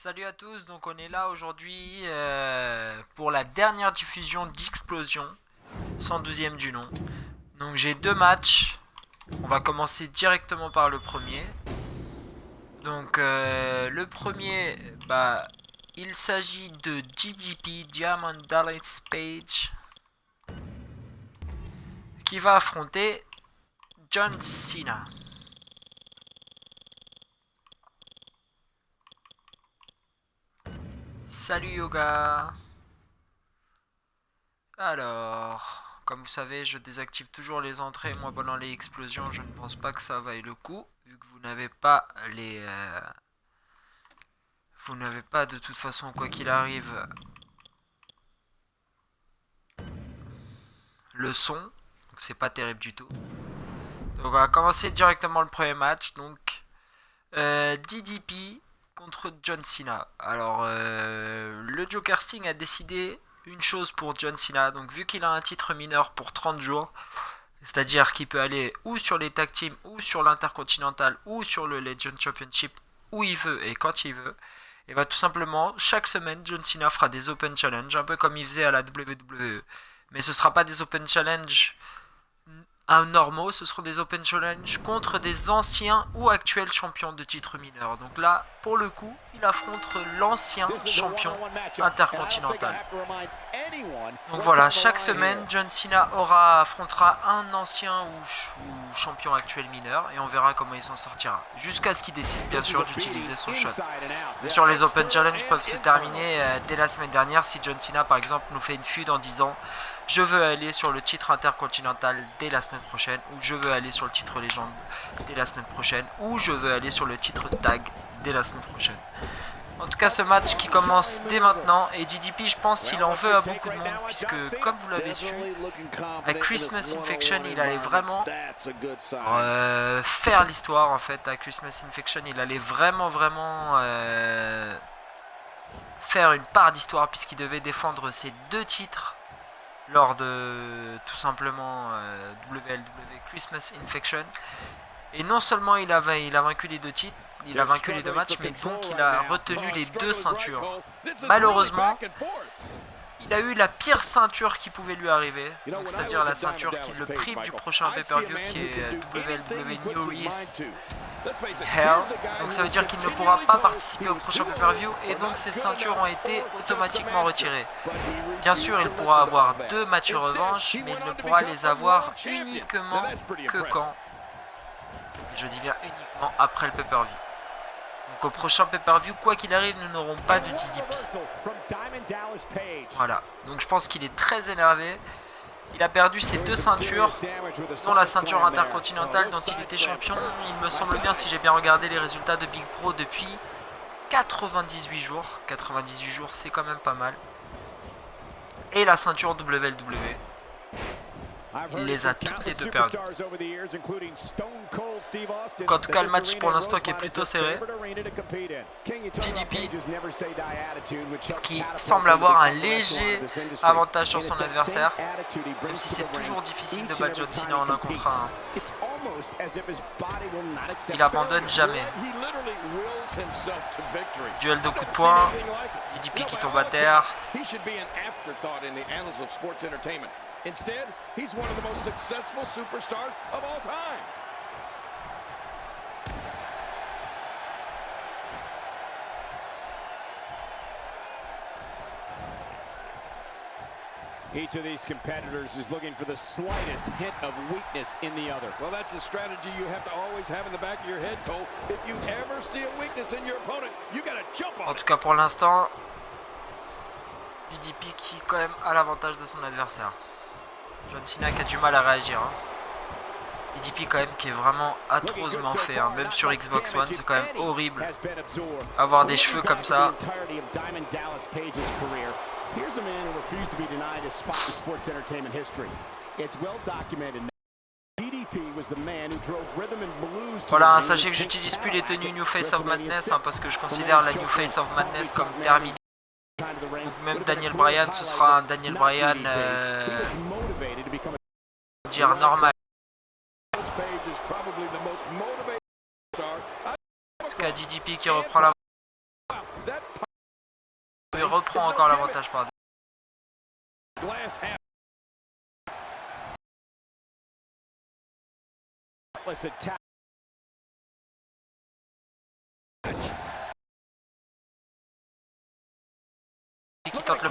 Salut à tous, donc on est là aujourd'hui pour la dernière diffusion d'Explosion, 112e du nom. Donc j'ai deux matchs, on va commencer directement par le premier. Donc le premier, il s'agit de DDP, Diamond Dallas Page, qui va affronter John Cena. Salut Yoga. Alors, comme vous savez, je désactive toujours les entrées. Moi, pendant les explosions, je ne pense pas que ça vaille le coup, vu que vous n'avez pas les... vous n'avez pas de toute façon, quoi qu'il arrive, le son. Donc c'est pas terrible du tout. Donc on va commencer directement le premier match. Donc, DDP contre John Cena. Alors, le Joker Sting a décidé une chose pour John Cena. Donc, vu qu'il a un titre mineur pour 30 jours, c'est-à-dire qu'il peut aller ou sur les tag teams, ou sur l'intercontinental, ou sur le Legend Championship, où il veut et quand il veut, et va tout simplement, chaque semaine, John Cena fera des Open Challenge, un peu comme il faisait à la WWE. Mais ce ne sera pas des Open Challenge normaux, ce seront des Open Challenge contre des anciens ou actuels champions de titre mineur. Donc là, pour le coup, il affronte l'ancien champion intercontinental. Donc voilà, chaque semaine, John Cena affrontera un ancien ou champion actuel mineur et on verra comment il s'en sortira. Jusqu'à ce qu'il décide bien sûr d'utiliser son shot. Mais sur les Open Challenge peuvent se terminer dès la semaine dernière si John Cena par exemple nous fait une feud en disant je veux aller sur le titre intercontinental dès la semaine prochaine, ou je veux aller sur le titre légende dès la semaine prochaine, ou je veux aller sur le titre tag dès la semaine prochaine. En tout cas, ce match qui commence dès maintenant, et DDP, je pense qu'il en veut à beaucoup de monde, puisque comme vous l'avez su, avec Christmas Infection, il allait vraiment faire l'histoire, en fait. À Christmas Infection, il allait vraiment faire une part d'histoire, puisqu'il devait défendre ses deux titres lors de tout simplement WLW Christmas Infection. Et non seulement il a vaincu les deux titres, il a vaincu les deux matchs, mais donc il a retenu les deux ceintures. Malheureusement, il a eu la pire ceinture qui pouvait lui arriver, c'est-à-dire la ceinture qui le prive du prochain pay-per-view qui est WLW New Year's Hell. Donc ça veut dire qu'il ne pourra pas participer au prochain pay-per-view et donc ses ceintures ont été automatiquement retirées. Bien sûr, il pourra avoir deux matchs revanche, mais il ne pourra les avoir uniquement que quand, je dis bien uniquement après le pay-per-view. Donc au prochain pay-per-view, quoi qu'il arrive, nous n'aurons pas de DDP. Voilà, donc je pense qu'il est très énervé. Il a perdu ses deux ceintures, dont la ceinture intercontinentale dont il était champion. Il me semble bien, si j'ai bien regardé les résultats de Big Pro depuis 98 jours. 98 jours, c'est quand même pas mal. Et la ceinture WWE. Il les a toutes les deux perdues. Donc en tout cas, le match pour l'instant qui est plutôt serré. DDP qui semble avoir un léger avantage sur son adversaire, même si c'est toujours difficile de battre John Cena en 1 contre 1. Il abandonne jamais. Duel de coups de poing. DDP qui tombe à terre. Instead, he's one of the most successful superstars of all time. Each of these competitors is looking for the slightest hint of weakness in the other. Well, that's a strategy you have to always have in the back of your head, Cole. If you ever see a weakness in your opponent, you got to jump on it. En tout cas, pour l'instant, DDP qui quand même a l'avantage de son adversaire. John Cena qui a du mal à réagir. Hein. DDP quand même qui est vraiment atrocement fait. Hein. Même sur Xbox One, c'est quand même horrible. Avoir des cheveux comme ça. Voilà, hein, sachez que j'utilise plus les tenues New Face of Madness hein, parce que je considère la New Face of Madness comme terminée. Donc même Daniel Bryan, ce sera un Daniel Bryan dire normal. En tout cas, DDP qui reprend la mais reprend encore l'avantage par deux. Glass half. Listen,